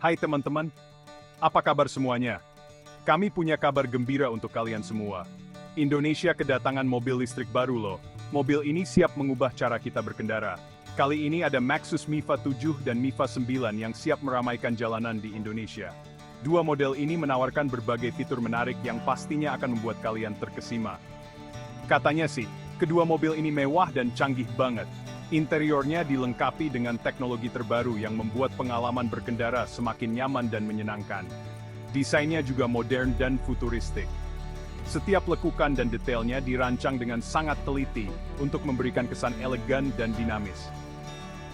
Hai teman-teman, apa kabar semuanya? Kami punya kabar gembira untuk kalian semua. Indonesia kedatangan mobil listrik baru loh. Mobil ini siap mengubah cara kita berkendara. Kali ini ada Maxus Miva 7 dan Miva 9 yang siap meramaikan jalanan di Indonesia. Dua model ini menawarkan berbagai fitur menarik yang pastinya akan membuat kalian terkesima. Katanya sih, kedua mobil ini mewah dan canggih banget. Interiornya dilengkapi dengan teknologi terbaru yang membuat pengalaman berkendara semakin nyaman dan menyenangkan. Desainnya juga modern dan futuristik. Setiap lekukan dan detailnya dirancang dengan sangat teliti untuk memberikan kesan elegan dan dinamis.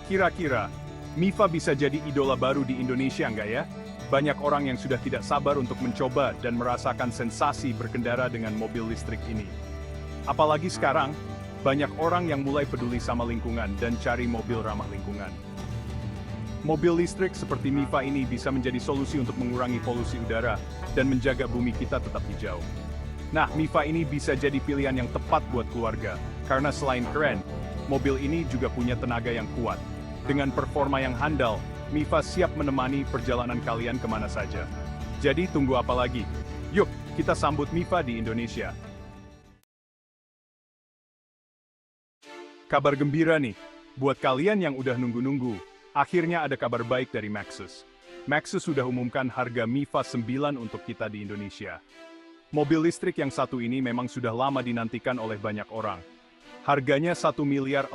Kira-kira, Miva bisa jadi idola baru di Indonesia nggak ya? Banyak orang yang sudah tidak sabar untuk mencoba dan merasakan sensasi berkendara dengan mobil listrik ini. Apalagi sekarang, banyak orang yang mulai peduli sama lingkungan dan cari mobil ramah lingkungan. Mobil listrik seperti Miva ini bisa menjadi solusi untuk mengurangi polusi udara dan menjaga bumi kita tetap hijau. Nah, Miva ini bisa jadi pilihan yang tepat buat keluarga, karena selain keren, mobil ini juga punya tenaga yang kuat. Dengan performa yang handal, Miva siap menemani perjalanan kalian kemana saja. Jadi tunggu apa lagi? Yuk, kita sambut Miva di Indonesia. Kabar gembira nih, buat kalian yang udah nunggu-nunggu, akhirnya ada kabar baik dari Maxus. Maxus sudah umumkan harga Miva 9 untuk kita di Indonesia. Mobil listrik yang satu ini memang sudah lama dinantikan oleh banyak orang. Harganya 1.429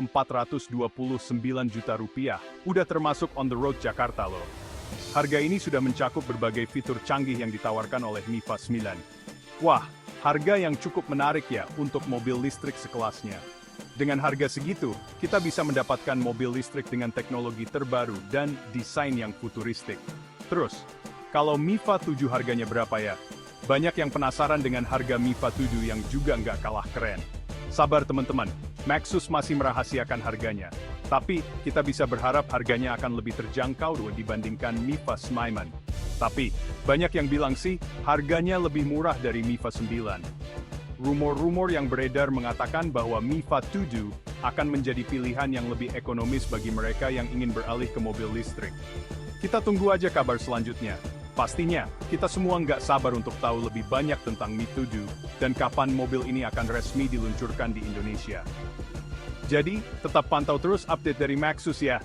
juta rupiah, udah termasuk on the road Jakarta loh. Harga ini sudah mencakup berbagai fitur canggih yang ditawarkan oleh Miva 9. Wah, harga yang cukup menarik ya untuk mobil listrik sekelasnya. Dengan harga segitu, kita bisa mendapatkan mobil listrik dengan teknologi terbaru dan desain yang futuristik. Terus, kalau Miva 7 harganya berapa ya? Banyak yang penasaran dengan harga Miva 7 yang juga nggak kalah keren. Sabar teman-teman, Maxus masih merahasiakan harganya. Tapi, kita bisa berharap harganya akan lebih terjangkau dibandingkan Miva 9. Tapi, banyak yang bilang sih, harganya lebih murah dari Miva 9. Rumor-rumor yang beredar mengatakan bahwa Miva 7 akan menjadi pilihan yang lebih ekonomis bagi mereka yang ingin beralih ke mobil listrik. Kita tunggu aja kabar selanjutnya. Pastinya, kita semua nggak sabar untuk tahu lebih banyak tentang Miva 7 dan kapan mobil ini akan resmi diluncurkan di Indonesia. Jadi, tetap pantau terus update dari Maxus ya.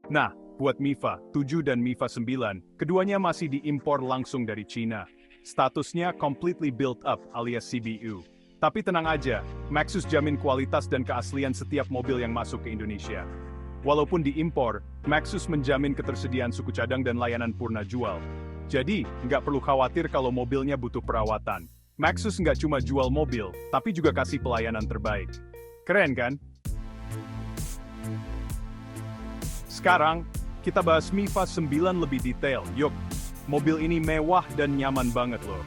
Nah, buat Miva 7 dan Miva 9, keduanya masih diimpor langsung dari Cina. Statusnya completely built up alias CBU. Tapi tenang aja, Maxus jamin kualitas dan keaslian setiap mobil yang masuk ke Indonesia. Walaupun diimpor, Maxus menjamin ketersediaan suku cadang dan layanan purna jual. Jadi, nggak perlu khawatir kalau mobilnya butuh perawatan. Maxus nggak cuma jual mobil, tapi juga kasih pelayanan terbaik. Keren kan? Sekarang, kita bahas Miva 9 lebih detail, yuk. Mobil ini mewah dan nyaman banget loh.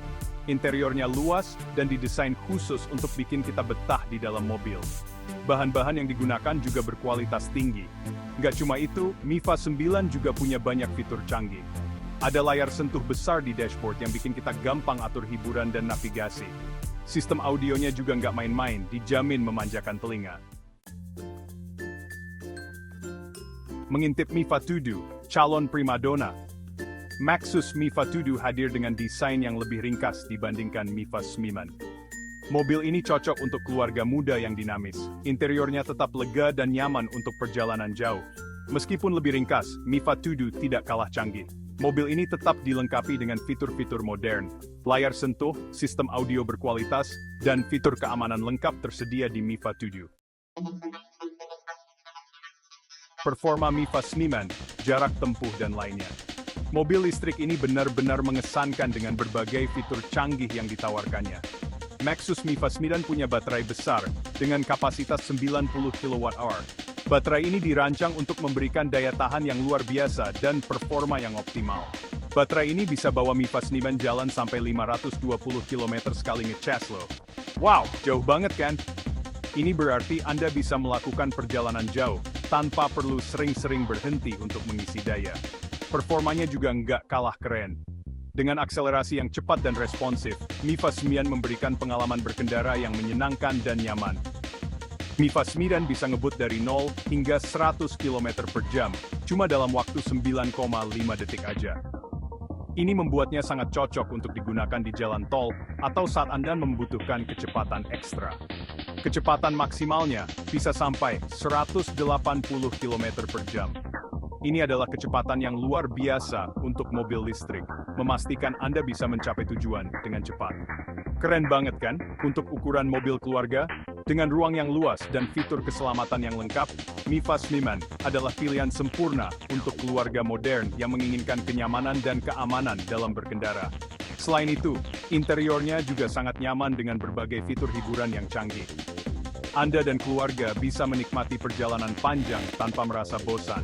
Interiornya luas dan didesain khusus untuk bikin kita betah di dalam mobil. Bahan-bahan yang digunakan juga berkualitas tinggi. Nggak cuma itu, Miva 9 juga punya banyak fitur canggih. Ada layar sentuh besar di dashboard yang bikin kita gampang atur hiburan dan navigasi. Sistem audionya juga nggak main-main, dijamin memanjakan telinga. Mengintip Miva 7, calon primadona. Maxus Miva 7 hadir dengan desain yang lebih ringkas dibandingkan Miva 9. Mobil ini cocok untuk keluarga muda yang dinamis. Interiornya tetap lega dan nyaman untuk perjalanan jauh. Meskipun lebih ringkas, Miva 7 tidak kalah canggih. Mobil ini tetap dilengkapi dengan fitur-fitur modern. Layar sentuh, sistem audio berkualitas, dan fitur keamanan lengkap tersedia di Miva 7. Performa Miva 9, jarak tempuh dan lainnya. Mobil listrik ini benar-benar mengesankan dengan berbagai fitur canggih yang ditawarkannya. Maxus Miva 9 punya baterai besar, dengan kapasitas 90 kWh. Baterai ini dirancang untuk memberikan daya tahan yang luar biasa dan performa yang optimal. Baterai ini bisa bawa Miva 9 jalan sampai 520 km sekali ngecas loh. Wow, jauh banget kan? Ini berarti Anda bisa melakukan perjalanan jauh, tanpa perlu sering-sering berhenti untuk mengisi daya. Performanya juga nggak kalah keren. Dengan akselerasi yang cepat dan responsif, Miva 9 memberikan pengalaman berkendara yang menyenangkan dan nyaman. Mifa 9 bisa ngebut dari 0 hingga 100 km per jam, cuma dalam waktu 9,5 detik aja. Ini membuatnya sangat cocok untuk digunakan di jalan tol atau saat Anda membutuhkan kecepatan ekstra. Kecepatan maksimalnya bisa sampai 180 km per jam. Ini adalah kecepatan yang luar biasa untuk mobil listrik, memastikan Anda bisa mencapai tujuan dengan cepat. Keren banget kan, untuk ukuran mobil keluarga? Dengan ruang yang luas dan fitur keselamatan yang lengkap, Mifa 9 adalah pilihan sempurna untuk keluarga modern yang menginginkan kenyamanan dan keamanan dalam berkendara. Selain itu, interiornya juga sangat nyaman dengan berbagai fitur hiburan yang canggih. Anda dan keluarga bisa menikmati perjalanan panjang tanpa merasa bosan.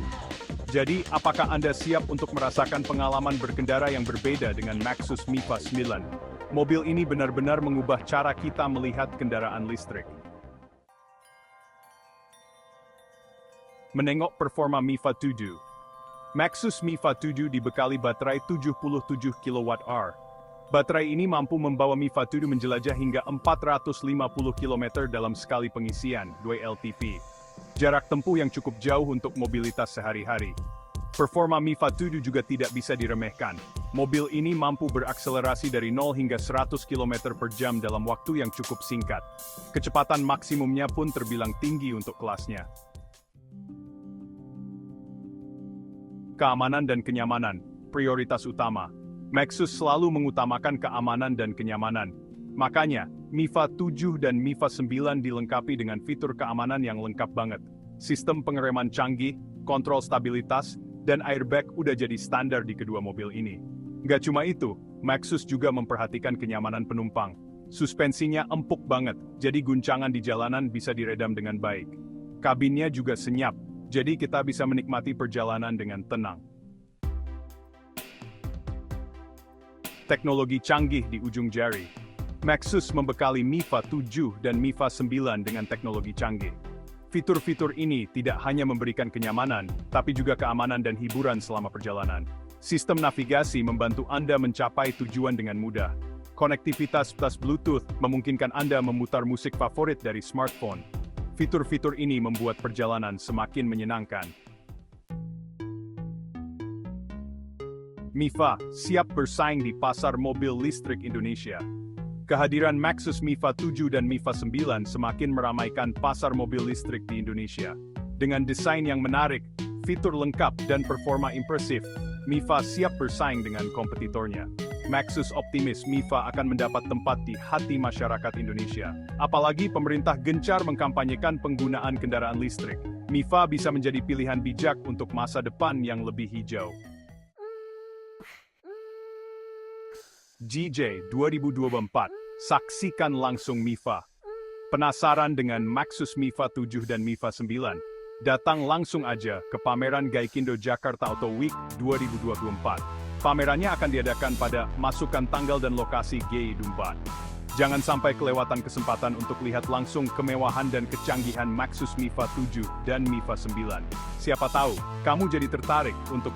Jadi, apakah Anda siap untuk merasakan pengalaman berkendara yang berbeda dengan Maxus Mifa 9? Mobil ini benar-benar mengubah cara kita melihat kendaraan listrik. Menengok performa Mifa 7. Maxus Mifa 7 dibekali baterai 77 kWh. Baterai ini mampu membawa Mifa 7 menjelajah hingga 450 km dalam sekali pengisian, 2 LTP. Jarak tempuh yang cukup jauh untuk mobilitas sehari-hari. Performa Mifa 7 juga tidak bisa diremehkan. Mobil ini mampu berakselerasi dari 0 hingga 100 km per jam dalam waktu yang cukup singkat. Kecepatan maksimumnya pun terbilang tinggi untuk kelasnya. Keamanan dan kenyamanan, prioritas utama. Maxus selalu mengutamakan keamanan dan kenyamanan. Makanya, Mifa 7 dan Mifa 9 dilengkapi dengan fitur keamanan yang lengkap banget. Sistem pengereman canggih, kontrol stabilitas, dan airbag udah jadi standar di kedua mobil ini. Nggak cuma itu, Maxus juga memperhatikan kenyamanan penumpang. Suspensinya empuk banget, jadi guncangan di jalanan bisa diredam dengan baik. Kabinnya juga senyap, jadi kita bisa menikmati perjalanan dengan tenang. Teknologi canggih di ujung jari. Maxus membekali Mifa 7 dan Mifa 9 dengan teknologi canggih. Fitur-fitur ini tidak hanya memberikan kenyamanan, tapi juga keamanan dan hiburan selama perjalanan. Sistem navigasi membantu Anda mencapai tujuan dengan mudah. Konektivitas plus Bluetooth memungkinkan Anda memutar musik favorit dari smartphone. Fitur-fitur ini membuat perjalanan semakin menyenangkan. Mifa siap bersaing di pasar mobil listrik Indonesia. Kehadiran Maxus Mifa 7 dan Mifa 9 semakin meramaikan pasar mobil listrik di Indonesia. Dengan desain yang menarik, fitur lengkap, dan performa impresif, Mifa siap bersaing dengan kompetitornya. Maxus optimis Mifa akan mendapat tempat di hati masyarakat Indonesia. Apalagi pemerintah gencar mengkampanyekan penggunaan kendaraan listrik. Mifa bisa menjadi pilihan bijak untuk masa depan yang lebih hijau. GJ 2024, saksikan langsung Mifa. Penasaran dengan Maxus Mifa 7 dan Mifa 9? Datang langsung aja ke pameran Gaikindo Jakarta Auto Week 2024. Pamerannya akan diadakan pada Masukkan Tanggal dan Lokasi G24. Jangan sampai kelewatan kesempatan untuk lihat langsung kemewahan dan kecanggihan Maxus Mifa 7 dan Mifa 9. Siapa tahu, kamu jadi tertarik untuk